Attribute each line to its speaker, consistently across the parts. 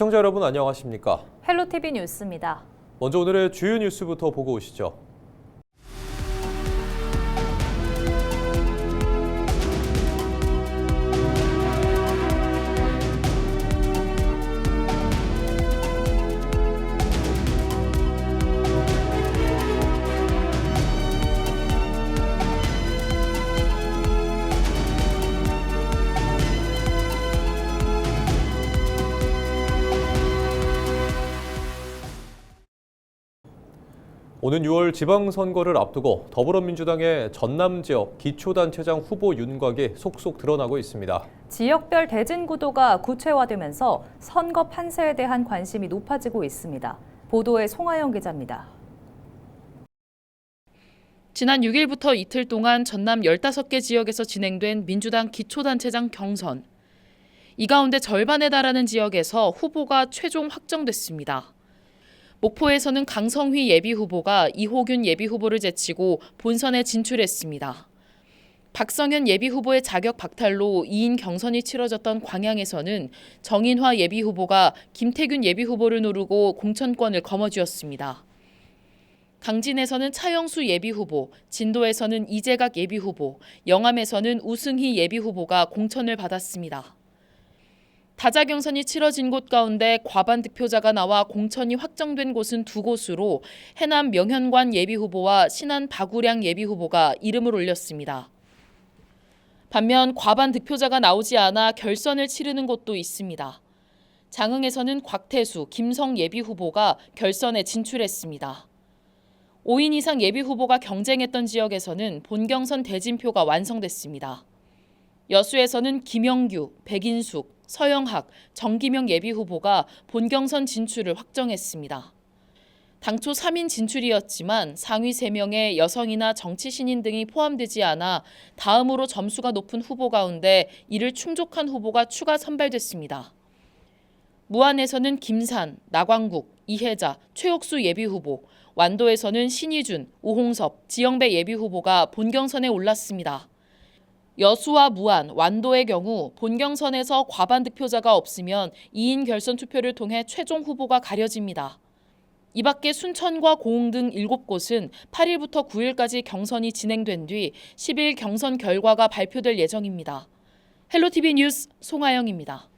Speaker 1: 시청자 여러분 안녕하십니까?
Speaker 2: 헬로티비 뉴스입니다.
Speaker 1: 먼저 오늘의 주요 뉴스부터 보고 오시죠. 오는 6월 지방선거를 앞두고 더불어민주당의 전남 지역 기초단체장 후보 윤곽이 속속 드러나고 있습니다.
Speaker 2: 지역별 대진 구도가 구체화되면서 선거 판세에 대한 관심이 높아지고 있습니다. 보도에 송하영 기자입니다.
Speaker 3: 지난 6일부터 이틀 동안 전남 15개 지역에서 진행된 민주당 기초단체장 경선. 이 가운데 절반에 달하는 지역에서 후보가 최종 확정됐습니다. 목포에서는 강성휘 예비후보가 이호균 예비후보를 제치고 본선에 진출했습니다. 박성현 예비후보의 자격 박탈로 2인 경선이 치러졌던 광양에서는 정인화 예비후보가 김태균 예비후보를 누르고 공천권을 거머쥐었습니다. 강진에서는 차영수 예비후보, 진도에서는 이재각 예비후보, 영암에서는 우승희 예비후보가 공천을 받았습니다. 다자 경선이 치러진 곳 가운데 과반 득표자가 나와 공천이 확정된 곳은 2곳으로 해남 명현관 예비후보와 신안 박우량 예비후보가 이름을 올렸습니다. 반면 과반 득표자가 나오지 않아 결선을 치르는 곳도 있습니다. 장흥에서는 곽태수, 김성 예비후보가 결선에 진출했습니다. 5인 이상 예비후보가 경쟁했던 지역에서는 본경선 대진표가 완성됐습니다. 여수에서는 김영규, 백인숙, 서영학, 정기명 예비후보가 본경선 진출을 확정했습니다. 당초 3인 진출이었지만 상위 3명의 여성이나 정치 신인 등이 포함되지 않아 다음으로 점수가 높은 후보 가운데 이를 충족한 후보가 추가 선발됐습니다. 무안에서는 김산, 나광국, 이혜자, 최옥수 예비후보, 완도에서는 신희준, 우홍섭, 지영배 예비후보가 본경선에 올랐습니다. 여수와 무안, 완도의 경우 본경선에서 과반 득표자가 없으면 2인 결선 투표를 통해 최종 후보가 가려집니다. 이 밖에 순천과 고흥 등 7곳은 8일부터 9일까지 경선이 진행된 뒤 10일 경선 결과가 발표될 예정입니다. 헬로티비 뉴스 송하영입니다.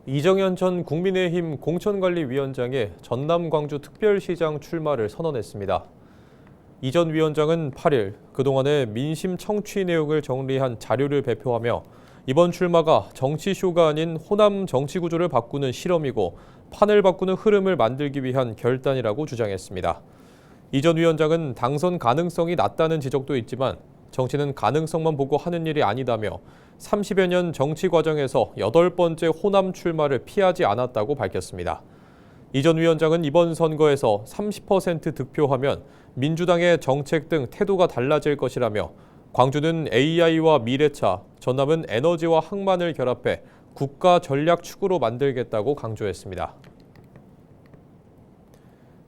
Speaker 1: 이정현 전 국민의힘 공천관리위원장이 전남 광주 특별시장 출마를 선언했습니다. 이 전 위원장은 8일 그동안의 민심 청취 내용을 정리한 자료를 발표하며 이번 출마가 정치쇼가 아닌 호남 정치 구조를 바꾸는 실험이고 판을 바꾸는 흐름을 만들기 위한 결단이라고 주장했습니다. 이 전 위원장은 당선 가능성이 낮다는 지적도 있지만 정치는 가능성만 보고 하는 일이 아니다며 30여 년 정치 과정에서 8번째 호남 출마를 피하지 않았다고 밝혔습니다. 이 전 위원장은 이번 선거에서 30% 득표하면 민주당의 정책 등 태도가 달라질 것이라며 광주는 AI와 미래차, 전남은 에너지와 항만을 결합해 국가 전략 축으로 만들겠다고 강조했습니다.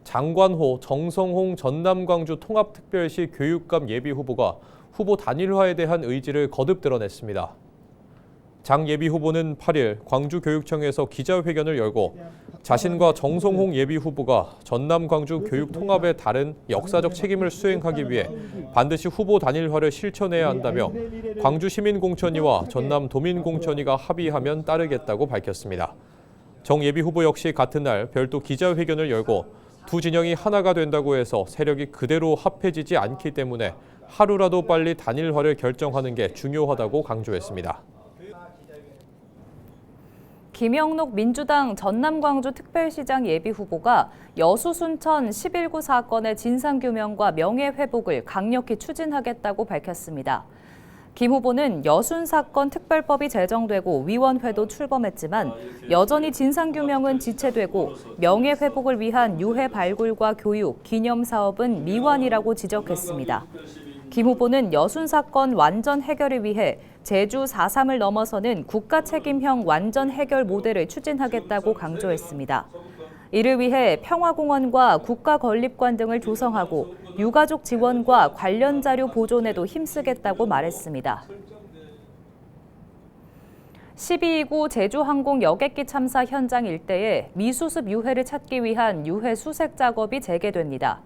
Speaker 1: 장관호, 정성홍 전남 광주 통합특별시 교육감 예비후보가 후보 단일화에 대한 의지를 거듭 드러냈습니다. 장 예비후보는 8일 광주교육청에서 기자회견을 열고 자신과 정성홍 예비후보가 전남 광주 교육 통합에 다른 역사적 책임을 수행하기 위해 반드시 후보 단일화를 실천해야 한다며 광주시민공천위와 전남 도민공천위가 합의하면 따르겠다고 밝혔습니다. 정 예비후보 역시 같은 날 별도 기자회견을 열고 두 진영이 하나가 된다고 해서 세력이 그대로 합해지지 않기 때문에 하루라도 빨리 단일화를 결정하는 게 중요하다고 강조했습니다.
Speaker 2: 김영록 민주당 전남 광주 특별시장 예비후보가 여수 순천 11구 사건의 진상규명과 명예회복을 강력히 추진하겠다고 밝혔습니다. 김 후보는 여순 사건 특별법이 제정되고 위원회도 출범했지만 여전히 진상규명은 지체되고 명예회복을 위한 유해 발굴과 교육, 기념 사업은 미완이라고 지적했습니다. 김 후보는 여순 사건 완전 해결을 위해 제주 4.3을 넘어서는 국가 책임형 완전 해결 모델을 추진하겠다고 강조했습니다. 이를 위해 평화공원과 국가건립관 등을 조성하고 유가족 지원과 관련 자료 보존에도 힘쓰겠다고 말했습니다. 1229 제주항공 여객기 참사 현장 일대에 미수습 유해를 찾기 위한 유해 수색 작업이 재개됩니다.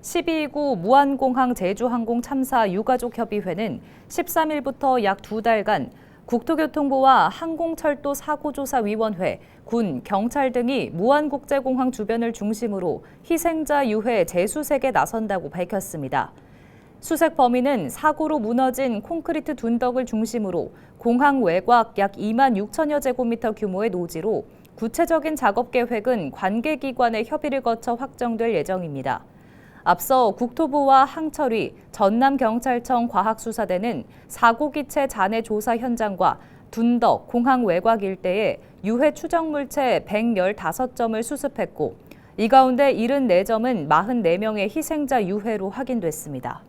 Speaker 2: 1229 무안공항 제주항공 참사 유가족협의회는 13일부터 약 2달간 국토교통부와 항공철도사고조사위원회, 군, 경찰 등이 무안국제공항 주변을 중심으로 희생자 유해 재수색에 나선다고 밝혔습니다. 수색 범위는 사고로 무너진 콘크리트 둔덕을 중심으로 공항 외곽 약 2만 6천여 제곱미터 규모의 노지로 구체적인 작업 계획은 관계기관의 협의를 거쳐 확정될 예정입니다. 앞서 국토부와 항철위, 전남경찰청 과학수사대는 사고기체 잔해 조사 현장과 둔덕, 공항 외곽 일대에 유해 추정물체 115점을 수습했고 이 가운데 74점은 44명의 희생자 유해로 확인됐습니다.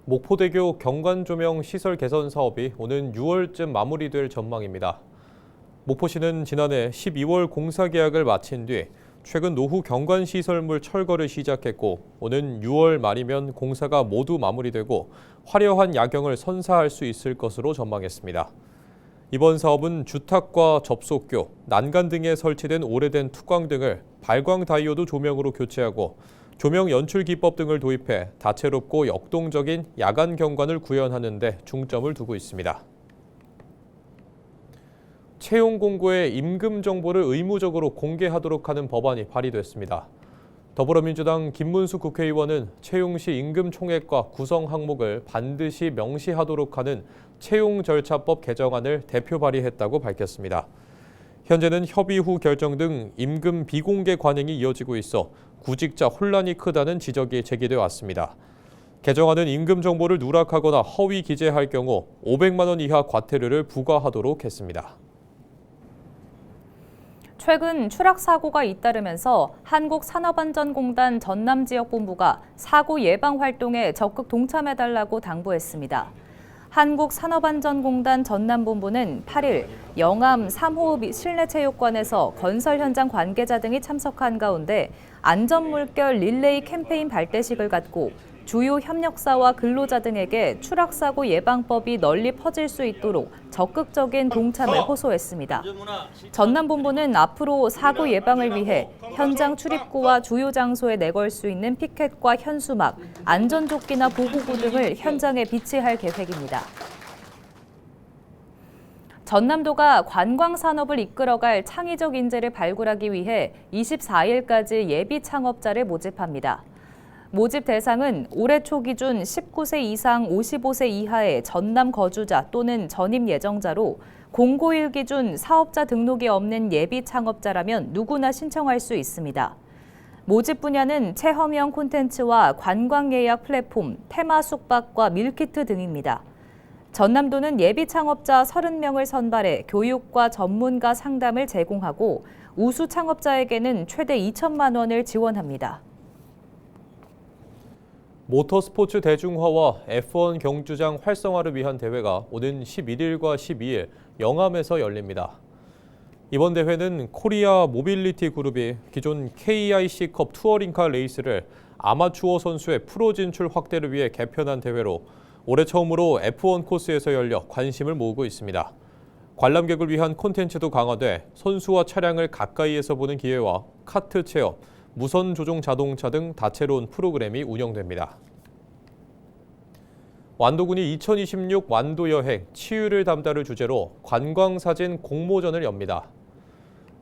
Speaker 1: 목포대교 경관조명 시설 개선 사업이 오는 6월쯤 마무리될 전망입니다. 목포시는 지난해 12월 공사 계약을 마친 뒤 최근 노후 경관시설물 철거를 시작했고 오는 6월 말이면 공사가 모두 마무리되고 화려한 야경을 선사할 수 있을 것으로 전망했습니다. 이번 사업은 주탑과 접속교, 난간 등에 설치된 오래된 투광 등을 발광 다이오드 조명으로 교체하고 조명 연출 기법 등을 도입해 다채롭고 역동적인 야간 경관을 구현하는 데 중점을 두고 있습니다. 채용 공고의 임금 정보를 의무적으로 공개하도록 하는 법안이 발의됐습니다. 더불어민주당 김문수 국회의원은 채용 시 임금 총액과 구성 항목을 반드시 명시하도록 하는 채용 절차법 개정안을 대표 발의했다고 밝혔습니다. 현재는 협의 후 결정 등 임금 비공개 관행이 이어지고 있어 구직자 혼란이 크다는 지적이 제기돼 왔습니다. 개정안은 임금 정보를 누락하거나 허위 기재할 경우 500만 원 이하 과태료를 부과하도록 했습니다.
Speaker 2: 최근 추락 사고가 잇따르면서 한국산업안전공단 전남지역본부가 사고 예방 활동에 적극 동참해달라고 당부했습니다. 한국산업안전공단 전남본부는 8일 영암 3호읍 실내체육관에서 건설 현장 관계자 등이 참석한 가운데 안전물결 릴레이 캠페인 발대식을 갖고 주요 협력사와 근로자 등에게 추락사고 예방법이 널리 퍼질 수 있도록 적극적인 동참을 호소했습니다. 전남본부는 앞으로 사고 예방을 위해 현장 출입구와 주요 장소에 내걸 수 있는 피켓과 현수막, 안전조끼나 보호구 등을 현장에 비치할 계획입니다. 전남도가 관광산업을 이끌어갈 창의적 인재를 발굴하기 위해 24일까지 예비 창업자를 모집합니다. 모집 대상은 올해 초 기준 19세 이상 55세 이하의 전남 거주자 또는 전입 예정자로 공고1 기준 사업자 등록이 없는 예비 창업자라면 누구나 신청할 수 있습니다. 모집 분야는 체험형 콘텐츠와 관광 예약 플랫폼, 테마 숙박과 밀키트 등입니다. 전남도는 예비 창업자 30명을 선발해 교육과 전문가 상담을 제공하고 우수 창업자에게는 최대 2천만 원을 지원합니다.
Speaker 1: 모터스포츠 대중화와 F1 경주장 활성화를 위한 대회가 오는 11일과 12일 영암에서 열립니다. 이번 대회는 코리아 모빌리티 그룹이 기존 KIC컵 투어링카 레이스를 아마추어 선수의 프로 진출 확대를 위해 개편한 대회로 올해 처음으로 F1 코스에서 열려 관심을 모으고 있습니다. 관람객을 위한 콘텐츠도 강화돼 선수와 차량을 가까이에서 보는 기회와 카트 체험, 무선 조종 자동차 등 다채로운 프로그램이 운영됩니다. 완도군이 2026 완도 여행 치유를 담다를 주제로 관광사진 공모전을 엽니다.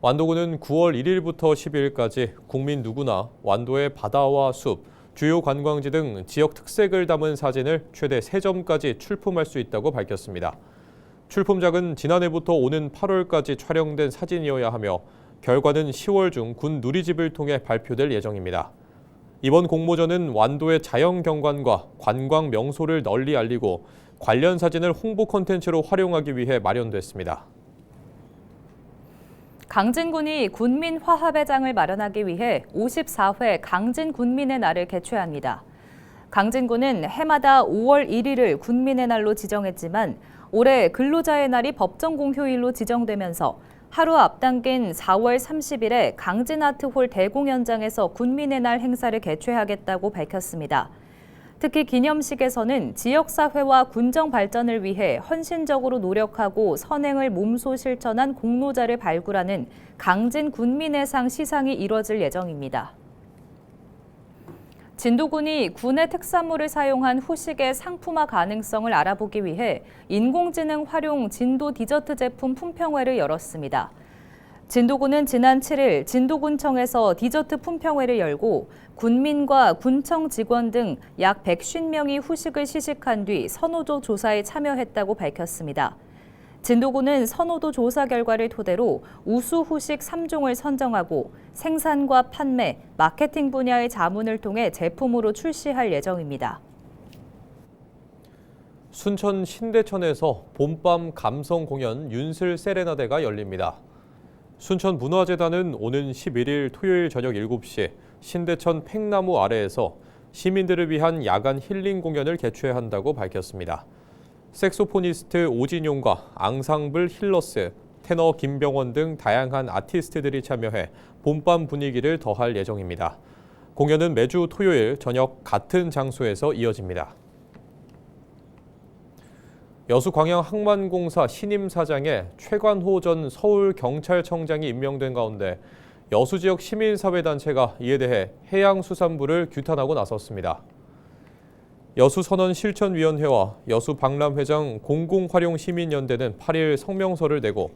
Speaker 1: 완도군은 9월 1일부터 12일까지 국민 누구나 완도의 바다와 숲, 주요 관광지 등 지역 특색을 담은 사진을 최대 3점까지 출품할 수 있다고 밝혔습니다. 출품작은 지난해부터 오는 8월까지 촬영된 사진이어야 하며 결과는 10월 중 군 누리집을 통해 발표될 예정입니다. 이번 공모전은 완도의 자연 경관과 관광 명소를 널리 알리고 관련 사진을 홍보 콘텐츠로 활용하기 위해 마련됐습니다.
Speaker 2: 강진군이 군민화합회장을 마련하기 위해 54회 강진군민의 날을 개최합니다. 강진군은 해마다 5월 1일을 군민의 날로 지정했지만 올해 근로자의 날이 법정 공휴일로 지정되면서 하루 앞당긴 4월 30일에 강진아트홀 대공연장에서 군민의 날 행사를 개최하겠다고 밝혔습니다. 특히 기념식에서는 지역사회와 군정 발전을 위해 헌신적으로 노력하고 선행을 몸소 실천한 공로자를 발굴하는 강진 군민의 상 시상이 이뤄질 예정입니다. 진도군이 군의 특산물을 사용한 후식의 상품화 가능성을 알아보기 위해 인공지능 활용 진도 디저트 제품 품평회를 열었습니다. 진도군은 지난 7일 진도군청에서 디저트 품평회를 열고 군민과 군청 직원 등 약 150명이 후식을 시식한 뒤 선호도 조사에 참여했다고 밝혔습니다. 진도군은 선호도 조사 결과를 토대로 우수 후식 3종을 선정하고 생산과 판매, 마케팅 분야의 자문을 통해 제품으로 출시할 예정입니다.
Speaker 1: 순천 신대천에서 봄밤 감성 공연 윤슬 세레나데가 열립니다. 순천문화재단은 오는 11일 토요일 저녁 7시 신대천 팽나무 아래에서 시민들을 위한 야간 힐링 공연을 개최한다고 밝혔습니다. 색소포니스트 오진용과 앙상블 힐러스, 테너 김병원 등 다양한 아티스트들이 참여해 봄밤 분위기를 더할 예정입니다. 공연은 매주 토요일 저녁 같은 장소에서 이어집니다. 여수광양항만공사 신임 사장에 최관호 전 서울경찰청장이 임명된 가운데 여수 지역 시민사회단체가 이에 대해 해양수산부를 규탄하고 나섰습니다. 여수선언실천위원회와 여수박람회장 공공활용시민연대는 8일 성명서를 내고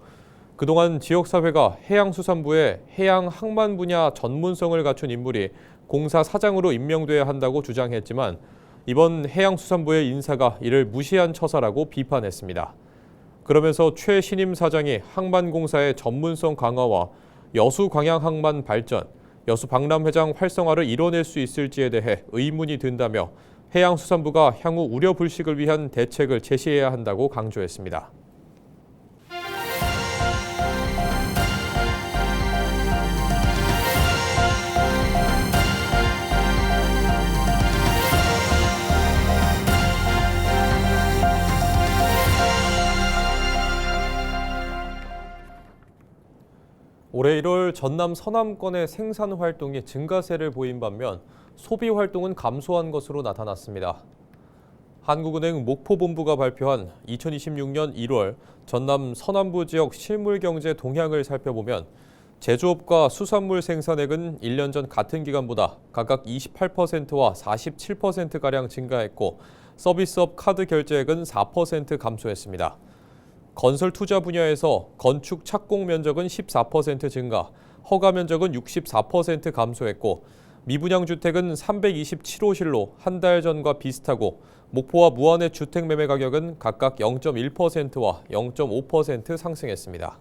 Speaker 1: 그동안 지역사회가 해양수산부에 해양항만 분야 전문성을 갖춘 인물이 공사 사장으로 임명돼야 한다고 주장했지만 이번 해양수산부의 인사가 이를 무시한 처사라고 비판했습니다. 그러면서 최 신임 사장이 항만공사의 전문성 강화와 여수광양항만 발전, 여수박람회장 활성화를 이뤄낼 수 있을지에 대해 의문이 든다며 해양수산부가 향후 우려 불식을 위한 대책을 제시해야 한다고 강조했습니다. 올해 1월 전남 서남권의 생산 활동이 증가세를 보인 반면 소비 활동은 감소한 것으로 나타났습니다. 한국은행 목포본부가 발표한 2026년 1월 전남 서남부 지역 실물경제 동향을 살펴보면 제조업과 수산물 생산액은 1년 전 같은 기간보다 각각 28%와 47%가량 증가했고 서비스업 카드 결제액은 4% 감소했습니다. 건설 투자 분야에서 건축 착공 면적은 14% 증가, 허가 면적은 64% 감소했고 미분양 주택은 327호실로 한 달 전과 비슷하고 목포와 무안의 주택 매매 가격은 각각 0.1%와 0.5% 상승했습니다.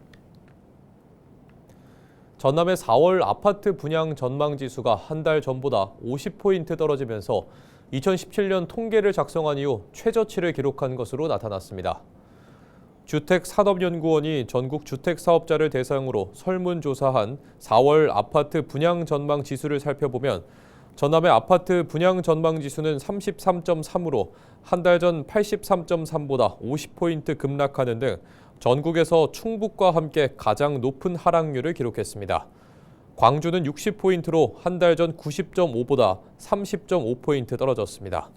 Speaker 1: 전남의 4월 아파트 분양 전망 지수가 한 달 전보다 50포인트 떨어지면서 2017년 통계를 작성한 이후 최저치를 기록한 것으로 나타났습니다. 주택산업연구원이 전국 주택사업자를 대상으로 설문조사한 4월 아파트 분양 전망 지수를 살펴보면 전남의 아파트 분양 전망 지수는 33.3으로 한 달 전 83.3보다 50포인트 급락하는 등 전국에서 충북과 함께 가장 높은 하락률을 기록했습니다. 광주는 60포인트로 한 달 전 90.5보다 30.5포인트 떨어졌습니다.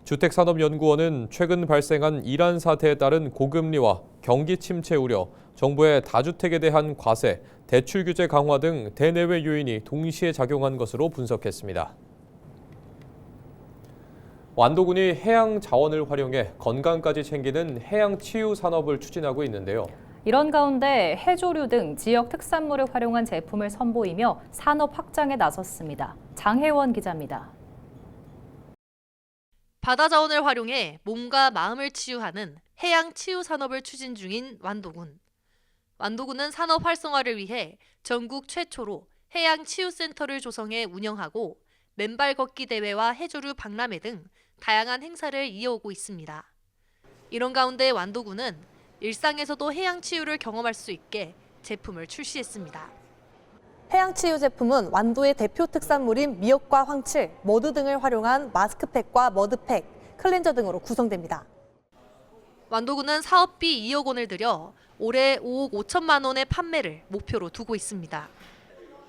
Speaker 1: 주택산업연구원은 최근 발생한 이란 사태에 따른 고금리와 경기 침체 우려, 정부의 다주택에 대한 과세, 대출 규제 강화 등 대내외 요인이 동시에 작용한 것으로 분석했습니다. 완도군이 해양 자원을 활용해 건강까지 챙기는 해양 치유 산업을 추진하고 있는데요.
Speaker 2: 이런 가운데 해조류 등 지역 특산물을 활용한 제품을 선보이며 산업 확장에 나섰습니다. 장혜원 기자입니다.
Speaker 4: 바다 자원을 활용해 몸과 마음을 치유하는 해양 치유 산업을 추진 중인 완도군. 완도군은 산업 활성화를 위해 전국 최초로 해양 치유센터를 조성해 운영하고 맨발 걷기 대회와 해조류 박람회 등 다양한 행사를 이어오고 있습니다. 이런 가운데 완도군은 일상에서도 해양 치유를 경험할 수 있게 제품을 출시했습니다.
Speaker 5: 해양치유 제품은 완도의 대표 특산물인 미역과 황칠, 머드 등을 활용한 마스크팩과 머드팩, 클렌저 등으로 구성됩니다.
Speaker 4: 완도군은 사업비 2억 원을 들여 올해 5억 5천만 원의 판매를 목표로 두고 있습니다.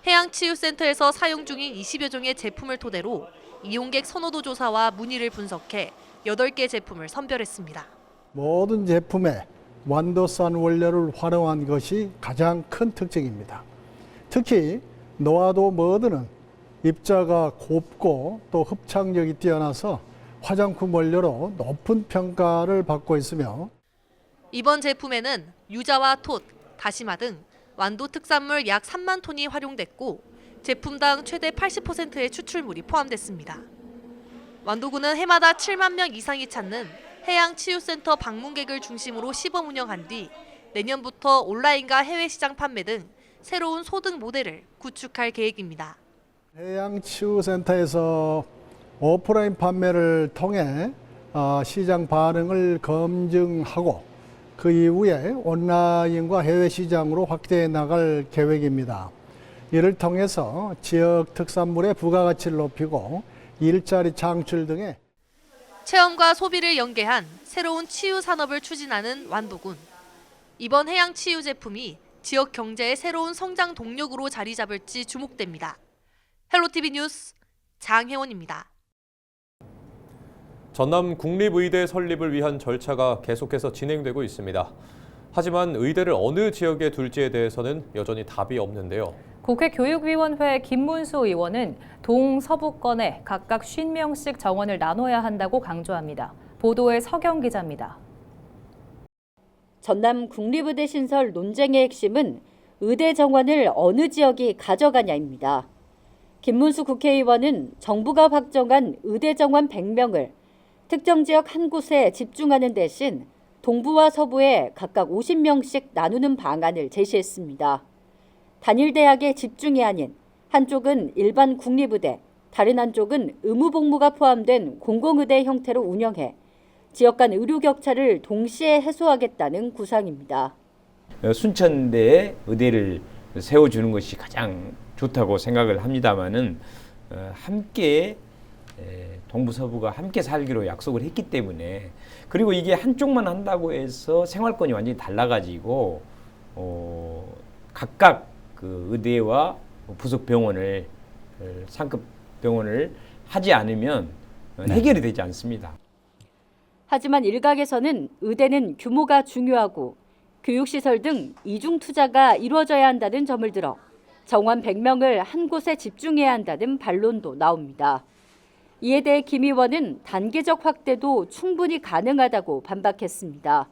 Speaker 4: 해양치유센터에서 사용 중인 20여 종의 제품을 토대로 이용객 선호도 조사와 문의를 분석해 8개 제품을 선별했습니다.
Speaker 6: 모든 제품에 완도산 원료를 활용한 것이 가장 큰 특징입니다. 특히 노아도 머드는 입자가 곱고 또 흡착력이 뛰어나서 화장품 원료로 높은 평가를 받고 있으며
Speaker 4: 이번 제품에는 유자와 톳, 다시마 등 완도 특산물 약 3만 톤이 활용됐고 제품당 최대 80%의 추출물이 포함됐습니다. 완도군은 해마다 7만 명 이상이 찾는 해양치유센터 방문객을 중심으로 시범 운영한 뒤 내년부터 온라인과 해외 시장 판매 등 새로운 소득 모델을 구축할 계획입니다.
Speaker 6: 해양치유센터에서 오프라인 판매를 통해 시장 반응을 검증하고 그 이후에 온라인과 해외 시장으로 확대해 나갈 계획입니다. 이를 통해서 지역 특산물의 부가가치를 높이고 일자리 창출 등의
Speaker 4: 체험과 소비를 연계한 새로운 치유 산업을 추진하는 완도군. 이번 해양 치유 제품이 지역 경제의 새로운 성장 동력으로 자리 잡을지 주목됩니다. 헬로티비 뉴스 장혜원입니다.
Speaker 1: 전남 국립의대 설립을 위한 절차가 계속해서 진행되고 있습니다. 하지만 의대를 어느 지역에 둘지에 대해서는 여전히 답이 없는데요.
Speaker 2: 국회 교육위원회 김문수 의원은 동서부권에 각각 50명씩 정원을 나눠야 한다고 강조합니다. 보도에 서경 기자입니다.
Speaker 7: 전남 국립의대 신설 논쟁의 핵심은 의대 정원을 어느 지역이 가져가냐입니다. 김문수 국회의원은 정부가 확정한 의대 정원 100명을 특정 지역 한 곳에 집중하는 대신 동부와 서부에 각각 50명씩 나누는 방안을 제시했습니다. 단일 대학에 집중이 아닌 한쪽은 일반 국립의대, 다른 한쪽은 의무복무가 포함된 공공의대 형태로 운영해 지역 간 의료 격차를 동시에 해소하겠다는 구상입니다.
Speaker 8: 순천대에 의대를 세워주는 것이 가장 좋다고 생각을 합니다마는 함께 동부 서부가 함께 살기로 약속을 했기 때문에 그리고 이게 한쪽만 한다고 해서 생활권이 완전히 달라가지고 각각 그 의대와 부속 병원을 상급 병원을 하지 않으면 해결이 되지 않습니다.
Speaker 7: 하지만 일각에서는 의대는 규모가 중요하고 교육시설 등 이중 투자가 이루어져야 한다는 점을 들어 정원 100명을 한 곳에 집중해야 한다는 반론도 나옵니다. 이에 대해 김 의원은 단계적 확대도 충분히 가능하다고 반박했습니다.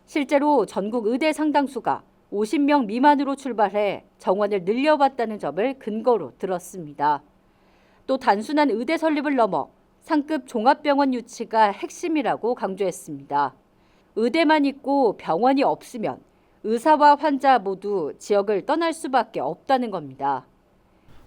Speaker 7: 실제로 전국 의대 상당수가 50명 미만으로 출발해 정원을 늘려봤다는 점을 근거로 들었습니다. 또 단순한 의대 설립을 넘어 상급 종합병원 유치가 핵심이라고 강조했습니다. 의대만 있고 병원이 없으면 의사와 환자 모두 지역을 떠날 수밖에 없다는 겁니다.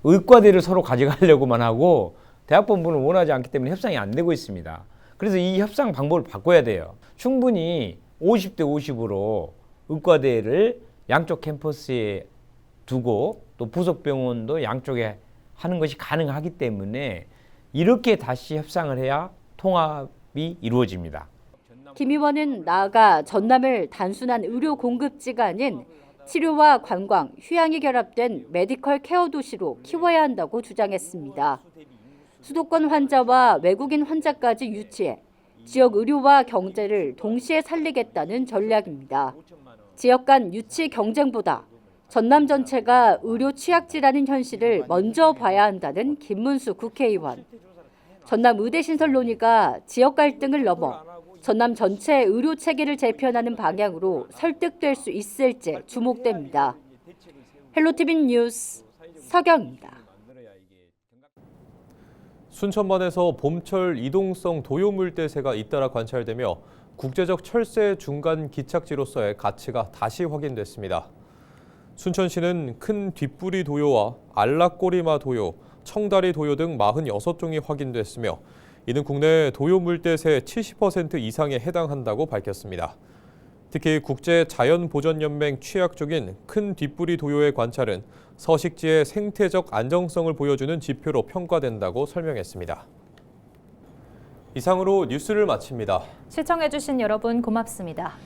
Speaker 8: 의과대를 서로 가져가려고만 하고 대학본부는 원하지 않기 때문에 협상이 안 되고 있습니다. 그래서 이 협상 방법을 바꿔야 돼요. 충분히 50대 50으로 의과대를 양쪽 캠퍼스에 두고 또 부속병원도 양쪽에 하는 것이 가능하기 때문에 이렇게 다시 협상을 해야 통합이 이루어집니다.
Speaker 7: 김 의원은 나아가 전남을 단순한 의료 공급지가 아닌 치료와 관광, 휴양이 결합된 메디컬 케어 도시로 키워야 한다고 주장했습니다. 수도권 환자와 외국인 환자까지 유치해 지역 의료와 경제를 동시에 살리겠다는 전략입니다. 지역 간 유치 경쟁보다 전남 전체가 의료 취약지라는 현실을 먼저 봐야 한다는 김문수 국회의원. 전남 의대 신설 논의가 지역 갈등을 넘어 전남 전체 의료 체계를 재편하는 방향으로 설득될 수 있을지 주목됩니다. 헬로티비 뉴스 서경입니다.
Speaker 1: 순천만에서 봄철 이동성 도요물대새가 잇따라 관찰되며 국제적 철새 중간 기착지로서의 가치가 다시 확인됐습니다. 순천시는 큰 뒷부리 도요와 알락꼬리마 도요, 청다리 도요 등 46종이 확인됐으며 이는 국내 도요물대새 70% 이상에 해당한다고 밝혔습니다. 특히 국제자연보전연맹 취약종인 큰 뒷부리 도요의 관찰은 서식지의 생태적 안정성을 보여주는 지표로 평가된다고 설명했습니다. 이상으로 뉴스를 마칩니다.
Speaker 2: 시청해주신 여러분 고맙습니다.